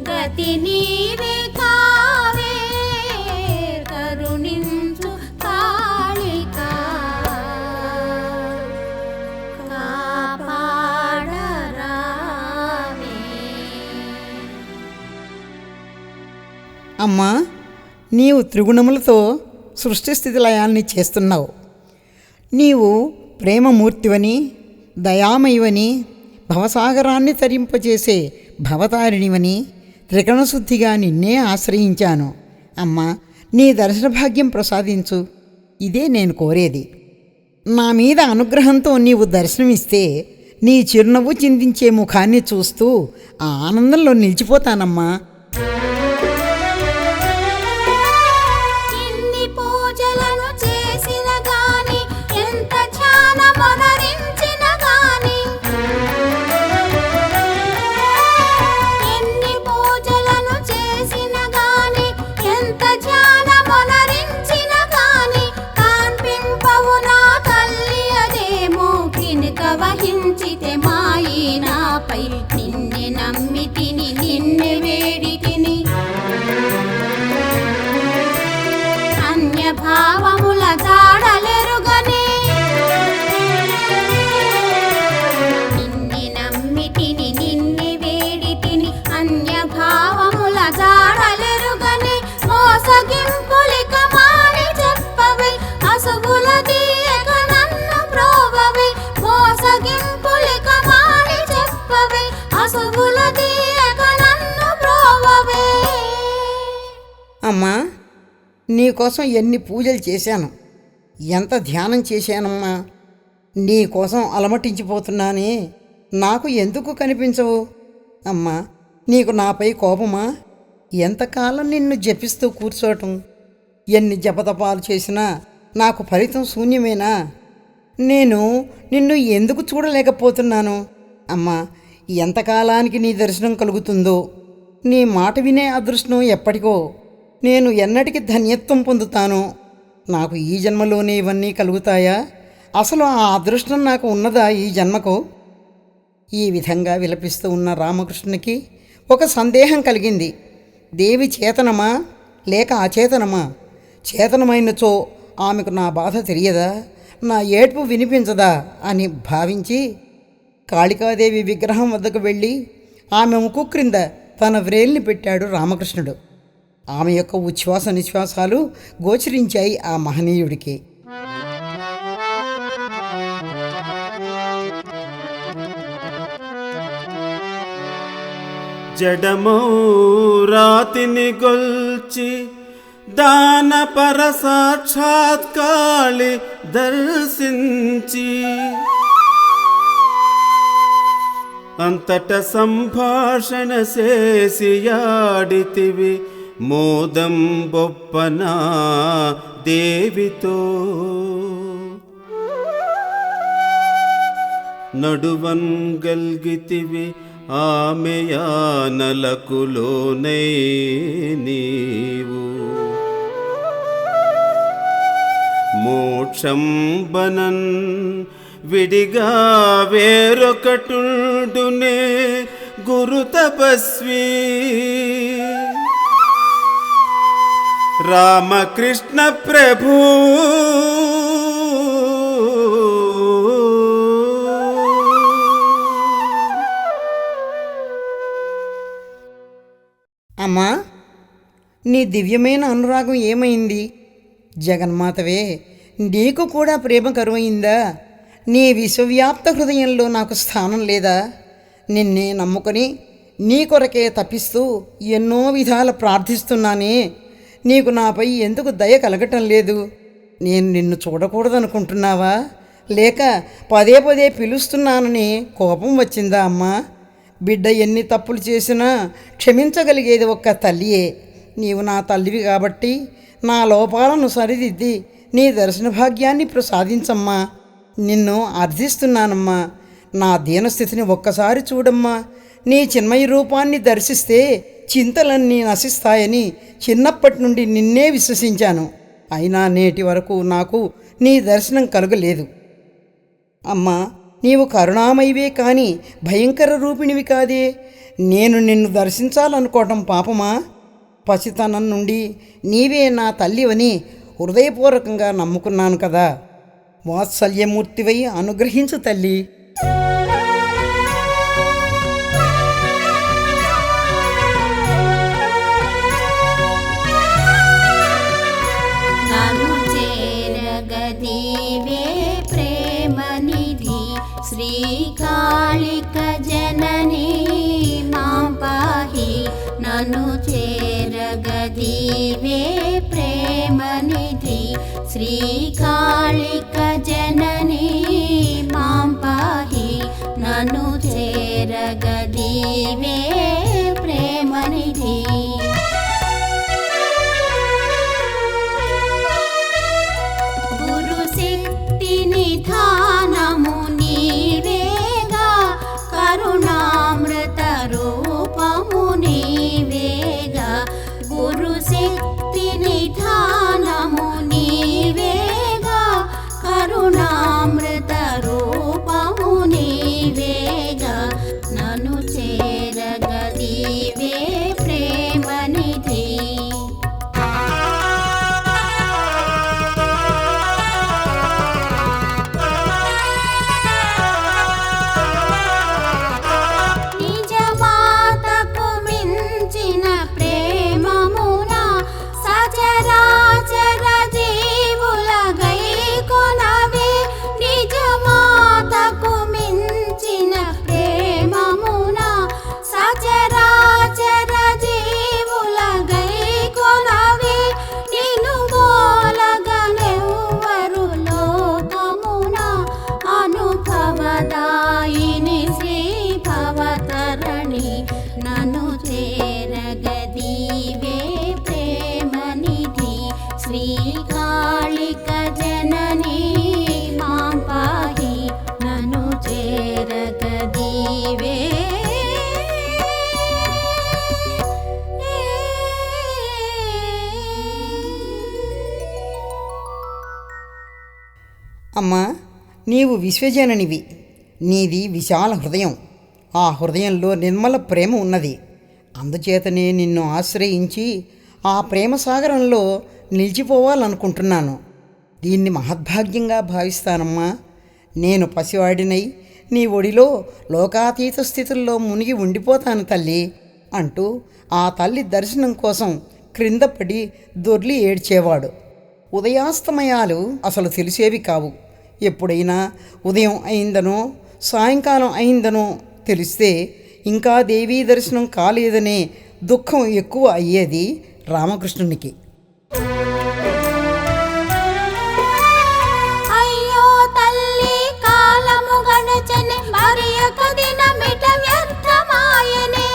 గతి నీవే కావే కరుణించు కాళికా కాపాడరావే. అమ్మా, నీవు త్రిగుణములతో సృష్టి స్థితి లయాల్ని చేస్తున్నావు. నీవు ప్రేమమూర్తివని, దయామయువని, భవసాగరాన్ని తరింపచేసే భవతారిణివని త్రికరణశుద్ధిగా నిన్నే ఆశ్రయించాను. అమ్మా, నీ దర్శన భాగ్యం ప్రసాదించు, ఇదే నేను కోరేది. నా మీద అనుగ్రహంతో నీవు దర్శనమిస్తే నీ చిరునవ్వు చిందించే ముఖాన్ని చూస్తూ ఆ ఆనందంలో నిలిచిపోతానమ్మా. ఎన్ని పూజలను చేసిన గాని ఎంత ధ్యానమొనరించిన గాని ఎన్ని పూజలను చేసిన గాని ఎంత ధ్యానమొనరించిన గాని కాన్పింపవు నా తల్లి అదేమో కినుక వహించితే మాయి నాపై నిన్నే నమ్మితిని నిన్నే వేడితిని అన్య భావముల జాడలెరుగనే నిన్నే నమ్మితిని నిన్నే వేడితిని అన్య భావముల జాడలెరుగనే మోసగింపులిక మాని చెప్పవే అసుగుల దీయక నన్ను ప్రోవవే మోసగింపులిక మాని చెప్పవే అసుగుల దీయక నన్ను ప్రోవవే. అమ్మా, నీకోసం ఎన్ని పూజలు చేశాను, ఎంత ధ్యానం చేశానమ్మా. నీకోసం అలమటించిపోతున్నానే, నాకు ఎందుకు కనిపించవు? అమ్మా, నీకు నాపై కోపమా? ఎంతకాలం నిన్ను జపిస్తూ కూర్చోవటం? ఎన్ని జపతపాలు చేసినా నాకు ఫలితం శూన్యమేనా? నేను నిన్ను ఎందుకు చూడలేకపోతున్నాను? అమ్మా, ఎంతకాలానికి నీ దర్శనం కలుగుతుందో? నీ మాట వినే అదృష్టం ఎప్పటికో. నేను ఎన్నటికి ధన్యత్వం పొందుతాను? నాకు ఈ జన్మలోనే ఇవన్నీ కలుగుతాయా? అసలు ఆ అదృష్టం నాకు ఉన్నదా ఈ జన్మకు? ఈ విధంగా విలపిస్తూ ఉన్న రామకృష్ణునికి ఒక సందేహం కలిగింది. దేవి చేతనమా లేక అచేతనమా? చేతనమైనచో ఆమెకు నా బాధ తెలియదా, నా ఏడ్పు వినిపించదా అని భావించి కాళికాదేవి విగ్రహం వద్దకు వెళ్ళి ఆమె ముక్కు క్రింద తన వ్రేల్ని పెట్టాడు రామకృష్ణుడు. ఆమె యొక్క ఉచ్ఛ్వాస నిశ్వాసాలు గోచరించాయి ఆ మహనీయుడికి. జడమౌ రాతిని గొల్చి దానపర సాక్షాత్ కాళి దర్శించి అంతట సంభాషణ చేసియాడితివి మోదం బొప్పనా దేవితో నడువన్ గల్గితివి ఆమెయానలకు లోనై నీవు మోక్షం బనన్ విడిగా వేరొకటుండునే గురు తపస్వి రామకృష్ణ ప్రభు అమ్మా, నీ దివ్యమైన అనురాగం ఏమైంది? జగన్మాతవే, నీకు కూడా ప్రేమ కరువైందా? నీ విశ్వవ్యాప్త హృదయంలో నాకు స్థానం లేదా? నిన్నే నమ్ముకొని నీ కొరకే తప్పిస్తూ ఎన్నో విధాల ప్రార్థిస్తున్నానే, నీకు నాపై ఎందుకు దయ కలగటం లేదు? నేను నిన్ను చూడకూడదనుకుంటున్నావా? లేక పదే పదే పిలుస్తున్నానని కోపం వచ్చిందా అమ్మా? బిడ్డ ఎన్ని తప్పులు చేసినా క్షమించగలిగేది ఒక్క తల్లియే. నీవు నా తల్లివి కాబట్టి నా లోపాలను సరిదిద్ది నీ దర్శన భాగ్యాన్ని ప్రసాదించమ్మా. నిన్ను అర్థిస్తున్నానమ్మా. నా దీనస్థితిని ఒక్కసారి చూడమ్మా. నీ చిన్మయ రూపాన్ని దర్శిస్తే చింతలన్నీ నశిస్తాయని చిన్నప్పటి నుండి నిన్నే విశ్వసించాను. అయినా నేటి వరకు నాకు నీ దర్శనం కలుగలేదు. అమ్మా, నీవు కరుణామయివే కాని భయంకర రూపిణివి కాదే. నేను నిన్ను దర్శించాలనుకోవటం పాపమా? పసితనం నుండి నీవే నా తల్లివని హృదయపూర్వకంగా నమ్ముకున్నాను కదా. వాత్సల్యమూర్తివై అనుగ్రహించు తల్లి. నన్ను చేరగదీవే ప్రేమనిధి శ్రీకాళిక జననీ మాం పాహి. నన్ను చేరగదీవే ప్రేమనిధి శ్రీకాళిక జననీ మాం పాహి. నన్ను చేరగదీవే ప్రేమనిధి. గురుశక్తి నిధానము నీవేగా కరుణామృత రూపము నీవేగా. గురుశక్తి నిధానము నీవేగా కరుణామృత రూపము నీవేగా. నన్ను చేరగదీవే ప్రేమనిధి. నిజమాతకు మించిన ప్రేమమున సచరాచర జీవుల గైకొనవే. నిజమాతకు మించిన ప్రేమమున సచరాచర జీవుల గైకొనవే. నిన్ను గోలగనెవ్వరు లోకమున అనుభవదాయిని శ్రీ భవతరణి. నన్ను చేరగదీవే ప్రేమనిధి శ్రీకాళిక జననీ మాం పాహి. నన్ను చేరగదీవే. అమ్మా, నీవు విశ్వజననివి. నీది విశాల హృదయం. ఆ హృదయంలో నిర్మల ప్రేమ ఉన్నది. అందుచేతనే నిన్ను ఆశ్రయించి ఆ ప్రేమ సాగరంలో నిలిచిపోవాలనుకుంటున్నాను. దీన్ని మహద్భాగ్యంగా భావిస్తానమ్మా. నేను పసివాడినై నీ ఒడిలో లోకాతీత స్థితుల్లో మునిగి ఉండిపోతాను తల్లి అంటూ ఆ తల్లి దర్శనం కోసం క్రింద పడి దొర్లి ఏడ్చేవాడు. ఉదయాస్తమయాలు అసలు తెలిసేవి కావు. ఎప్పుడైనా ఉదయం అయిందనో సాయంకాలం అయిందనో తెలిస్తే ఇంకా దేవీ దర్శనం కాలేదనే దుఃఖం ఎక్కువ అయ్యేది రామకృష్ణునికి. అయ్యో తల్లి కాలము గడచని మరి ఒక దినమిట వ్యర్థమాయనే.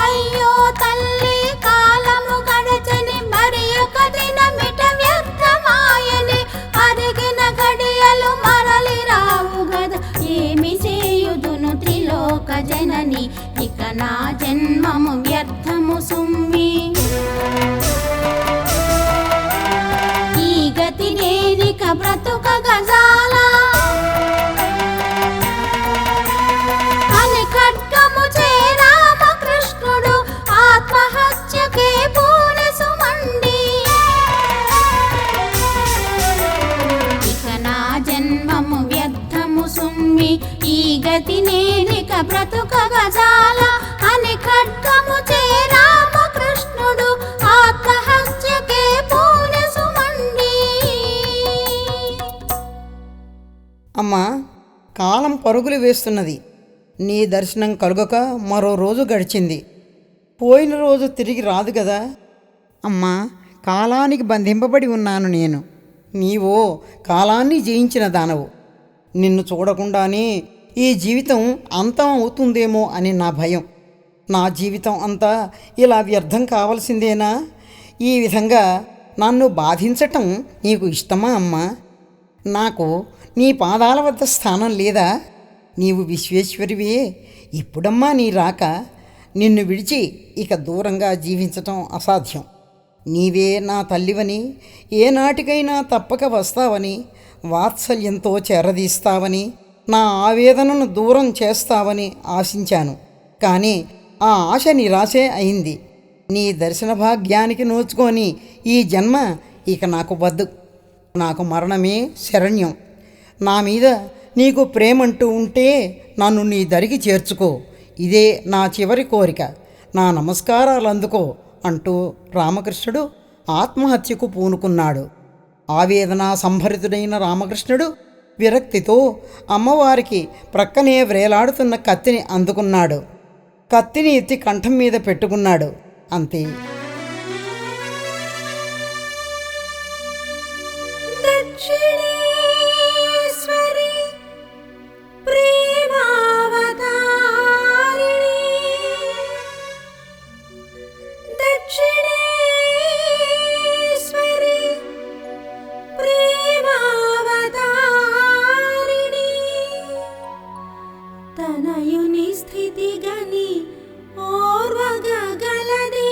అయ్యో తల్లి కాలము గడచని మరి ఒక దినమిట వ్యర్థమాయనే. అరిగిన గడియలు మరలి రావు గద ఏమి చేయుదును త్రిలోక జనని. ఇక నా జన్మము వ్యర్థము సుమ్మి. ఈ గతి నేనిక బ్రతుక గజాల అని ఖడ్గము చే రామకృష్ణుడు ఆత్మహత్యకే పూనె సుమండి. ఇక నా జన్మము వ్యర్థము సుమ్మి. ఈ గతి నేనిక బ్రతుక గజాల అని ఖడ్గము చే రామకృష్ణుడు ఆత్మహత్యకే పూనె సుమండి. అమ్మా, కాలం పరుగులు వేస్తున్నది. నీ దర్శనం కలుగక మరో రోజు గడిచింది. పోయిన రోజు తిరిగి రాదు కదా. అమ్మా, కాలానికి బంధింపబడి ఉన్నాను నేను. నీవో కాలాన్ని జయించిన దానవు. నిన్ను చూడకుండానే ఈ జీవితం అంతం అవుతుందేమో అని నా భయం. నా జీవితం అంతా ఇలా వ్యర్థం కావలసిందేనా? ఈ విధంగా నన్ను బాధించటం నీకు ఇష్టమా అమ్మా? నాకు నీ పాదాల వద్ద స్థానం లేదా? నీవు విశ్వేశ్వరివే. ఇప్పుడమ్మా నీ రాక. నిన్ను విడిచి ఇక దూరంగా జీవించటం అసాధ్యం. నీవే నా తల్లివని, ఏనాటికైనా తప్పక వస్తావని వాత్సల్యంతో చేరదీస్తావని, నా ఆవేదనను దూరం చేస్తావని ఆశించాను. కానీ ఆ ఆశ నిరాశే అయింది. నీ దర్శన భాగ్యానికి నోచుకొని ఈ జన్మ ఇక నాకు వద్దు. నాకు మరణమే శరణ్యం. నా మీద నీకు ప్రేమంటూ ఉంటే నన్ను నీ దరికి చేర్చుకో. ఇదే నా చివరి కోరిక. నా నమస్కారాలు అందుకో అంటూ రామకృష్ణుడు ఆత్మహత్యకు పూనుకున్నాడు. ఆవేదన సంభరితుడైన రామకృష్ణుడు విరక్తితో అమ్మవారికి ప్రక్కనే వ్రేలాడుతున్న కత్తిని అందుకున్నాడు. కత్తిని ఎత్తి కంఠం మీద పెట్టుకున్నాడు. అంతే. దక్షిణేశ్వరి ప్రేమావతారిణి, దక్షిణేశ్వరి ప్రేమావతారిణి, తనయుని స్థితి గని ఓర్వగలదే.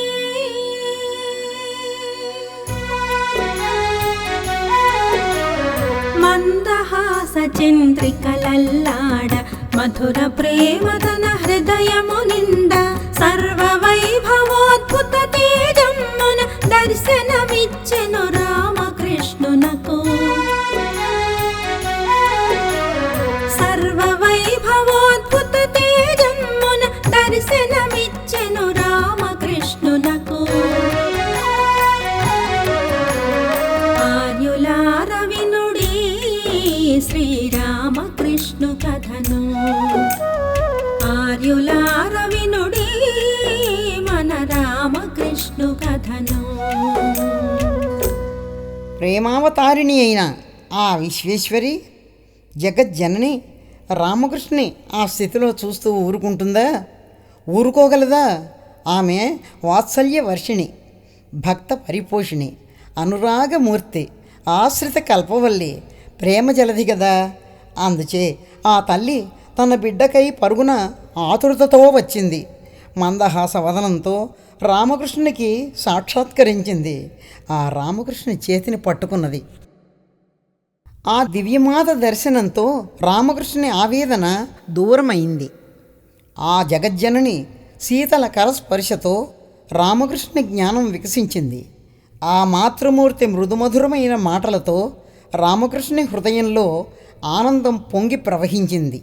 మందహాస చంద్రికలల్లాడ మధుర ప్రేమ తన హృదయము నిండ, సర్వ వైభవోద్భుత తేజమ్మున దర్శనమిచ్చెను రామకృష్ణునకు. సర్వ వైభవోద్భుత తేజమ్మున దర్శనమిచ్చెను రామకృష్ణునకు. ఆర్యులార వినుడి శ్రీరామకృష్ణు కథను, ఆర్యులార వినుడి మన రామకృష్ణు కథను. ప్రేమావతారిణి అయిన ఆ విశ్వేశ్వరి జగజ్జనని రామకృష్ణుని ఆ స్థితిలో చూస్తూ ఊరుకుంటుందా? ఊరుకోగలదా? ఆమె వాత్సల్య వర్షిణి, భక్త పరిపోషిణి, అనురాగమూర్తి, ఆశ్రిత కల్పవల్లి, ప్రేమ జలధి కదా. అందుచే ఆ తల్లి తన బిడ్డకై పరుగున ఆతురతతో వచ్చింది. మందహాస వదనంతో రామకృష్ణునికి సాక్షాత్కరించింది. ఆ రామకృష్ణుని చేతిని పట్టుకున్నది. ఆ దివ్యమాత దర్శనంతో రామకృష్ణుని ఆవేదన దూరమైంది. ఆ జగజ్జనని శీతల కరస్పర్శతో రామకృష్ణుని జ్ఞానం వికసించింది. ఆ మాతృమూర్తి మృదుమధురమైన మాటలతో రామకృష్ణుని హృదయంలో ఆనందం పొంగి ప్రవహించింది.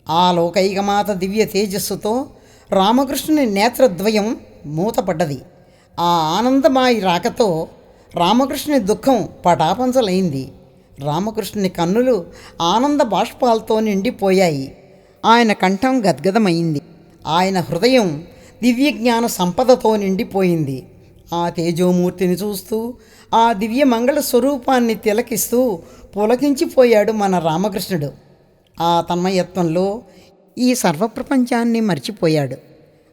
ఆ లోకైకమాత దివ్య తేజస్సుతో రామకృష్ణుని నేత్రద్వయం మూతపడ్డది. ఆ ఆనందమాయి రాకతో రామకృష్ణుని దుఃఖం పటాపంచలైంది. రామకృష్ణుని కన్నులు ఆనంద బాష్పాలతో నిండిపోయాయి. ఆయన కంఠం గద్గదమైంది. ఆయన హృదయం దివ్యజ్ఞాన సంపదతో నిండిపోయింది. ఆ తేజోమూర్తిని చూస్తూ, ఆ దివ్య మంగళ స్వరూపాన్ని తిలకిస్తూ పులకించిపోయాడు మన రామకృష్ణుడు. ఆ తన్మయత్వంలో ఈ సర్వప్రపంచాన్ని మర్చిపోయాడు.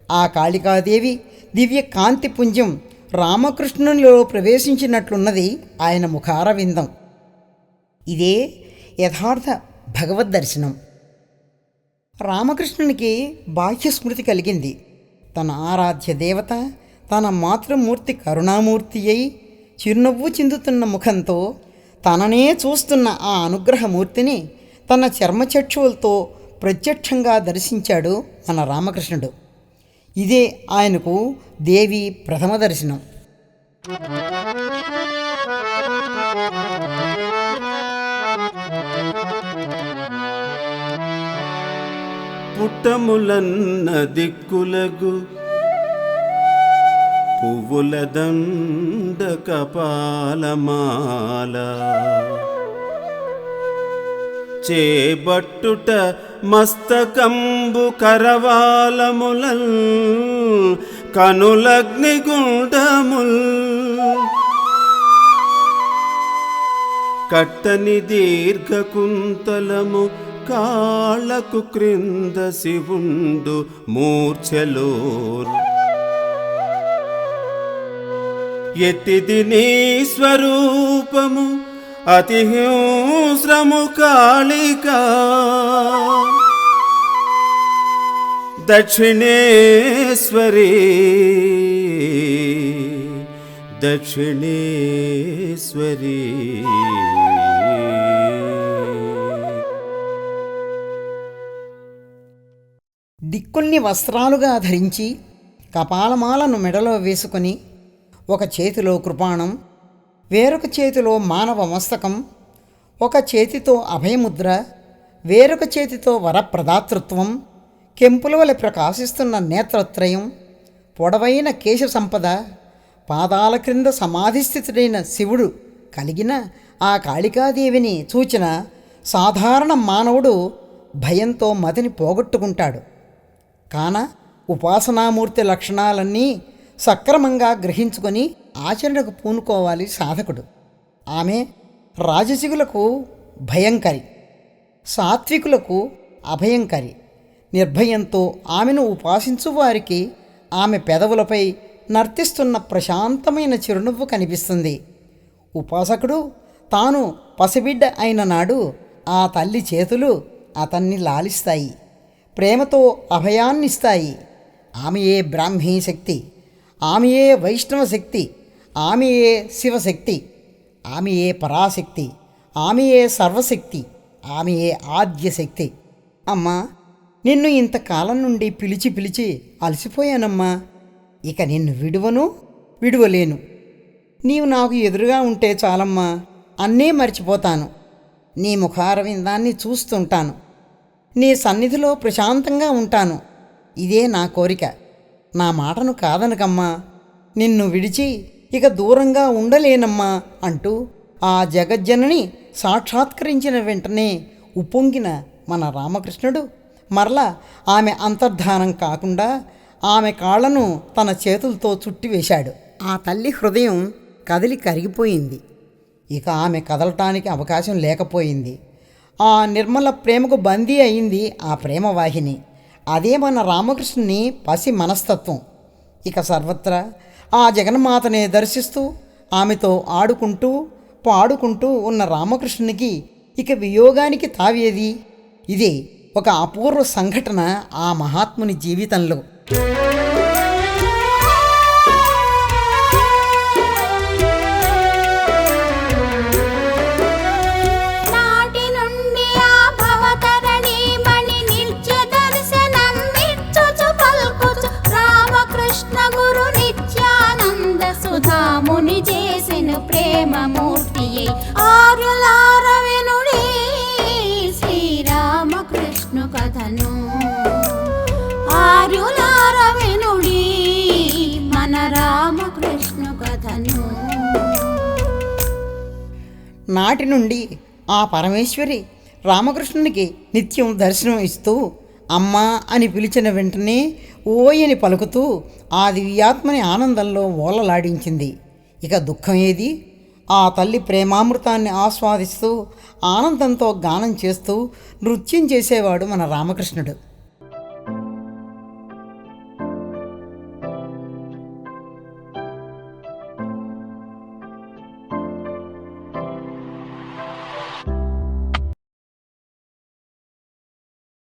ఆ కాళికాదేవి దివ్య కాంతి పుంజం రామకృష్ణునిలో ప్రవేశించినట్లున్నది ఆయన ముఖారవిందం. ఇదే యథార్థ భగవద్ దర్శనం. రామకృష్ణునికి బాహ్యస్మృతి కలిగింది. తన ఆరాధ్య దేవత తన మాతృమూర్తి కరుణామూర్తి అయి చిరునవ్వు చిందుతున్న ముఖంతో తననే చూస్తున్న ఆ అనుగ్రహమూర్తిని తన చర్మచక్షువులతో ప్రత్యక్షంగా దర్శించాడు మన రామకృష్ణుడు. ఇదే ఆయనకు దేవి ప్రథమ దర్శనం. పుట్టములన్న దిక్కులగు పువ్వుల దండ కపాలమాల చేబట్టుట మస్తకంబు కరవాలములల్ కనులగ్నిగుండముల్ కట్టని దీర్ఘకుంతలము కాళ్ళకు క్రింద శివుండు మూర్ఛలోర్ ఎత్తిది నీ స్వరూపము అతి హింస్రము కాళికా దక్షిణేశ్వరి దక్షిణేశ్వరి దిక్కుల్ని వస్త్రాలుగా ధరించి కపాలమాలను మెడలో వేసుకొని ఒక చేతిలో కృపాణం, వేరొక చేతిలో మానవ మస్తకం, ఒక చేతితో అభయముద్ర, వేరొక చేతితో వరప్రదాతృత్వం, కెంపుల వలె ప్రకాశిస్తున్న నేత్రత్రయం, పొడవైన కేశ సంపద, పాదాల క్రింద సమాధిస్థితుడైన శివుడు కలిగిన ఆ కాళికాదేవిని చూచిన సాధారణ మానవుడు భయంతో మతిని పోగొట్టుకుంటాడు. కాన ఉపాసనామూర్తి లక్షణాలన్నీ సక్రమంగా గ్రహించుకొని ఆచరణకు పూనుకోవాలి సాధకుడు. ఆమె రాజసికులకు భయంకరి, సాత్వికులకు అభయంకరి. నిర్భయంతో ఆమెను ఉపాసించు వారికి ఆమె పెదవులపై నర్తిస్తున్న ప్రశాంతమైన చిరునవ్వు కనిపిస్తుంది. ఉపాసకుడు తాను పసిబిడ్డ అయిన నాడు ఆ తల్లి చేతులు అతన్ని లాలిస్తాయి, ప్రేమతో అభయాన్నిస్తాయి. ఆమెయే బ్రాహ్మీ శక్తి, ఆమెయే వైష్ణవ శక్తి, ఆమెయే శివశక్తి, ఆమెయే పరాశక్తి, ఆమెయే సర్వశక్తి, ఆమెయే ఆద్యశక్తి. అమ్మా, నిన్ను ఇంతకాలం నుండి పిలిచి పిలిచి అలసిపోయానమ్మా. ఇక నిన్ను విడువలేను. నీవు నాకు ఎదురుగా ఉంటే చాలమ్మా, అన్నీ మర్చిపోతాను. నీ ముఖారవిందాన్ని చూస్తుంటాను, నీ సన్నిధిలో ప్రశాంతంగా ఉంటాను. ఇదే నా కోరిక. నా మాటను కాదనకమ్మా. నిన్ను విడిచి ఇక దూరంగా ఉండలేనమ్మా అంటూ ఆ జగజ్జనని సాక్షాత్కరించిన వెంటనే ఉప్పొంగిన మన రామకృష్ణుడు మరలా ఆమె అంతర్ధానం కాకుండా ఆమె కాళ్లను తన చేతులతో చుట్టివేశాడు. ఆ తల్లి హృదయం కదిలి కరిగిపోయింది. ఇక ఆమె కదలటానికి అవకాశం లేకపోయింది. ఆ నిర్మల ప్రేమకు బందీ అయింది ఆ ప్రేమవాహిని. అదే మన రామకృష్ణుని పసి మనస్తత్వం. ఇక సర్వత్రా ఆ జగన్మాతనే దర్శిస్తూ ఆమెతో ఆడుకుంటూ పాడుకుంటూ ఉన్న రామకృష్ణునికి ఇక వియోగానికి తావేది? ఇదే ఒక అపూర్వ సంఘటన ఆ మహాత్ముని జీవితంలో. నాటి నుండి ఆ భవతరణి మణి నిత్య దర్శనమిచ్చుచు పల్కుచు రామకృష్ణ గురు నిత్యానంద సుధాముని చేసిన ప్రేమమూర్తి ఆరులారవినుడి శ్రీరామకృష్ణ కథను. ఆరులారవినుడి మన రామకృష్ణ కథను. నాటి నుండి ఆ పరమేశ్వరి రామకృష్ణునికి నిత్యం దర్శనం ఇస్తూ అమ్మా అని పిలిచిన వెంటనే ఓయని పలుకుతూ ఆ దివ్యాత్మని ఆనందంలో ఓలలాడించింది. ఇక దుఃఖం ఏది? ఆ తల్లి ప్రేమామృతాన్ని ఆస్వాదిస్తూ ఆనందంతో గానం చేస్తూ నృత్యం చేసేవాడు మన రామకృష్ణుడు.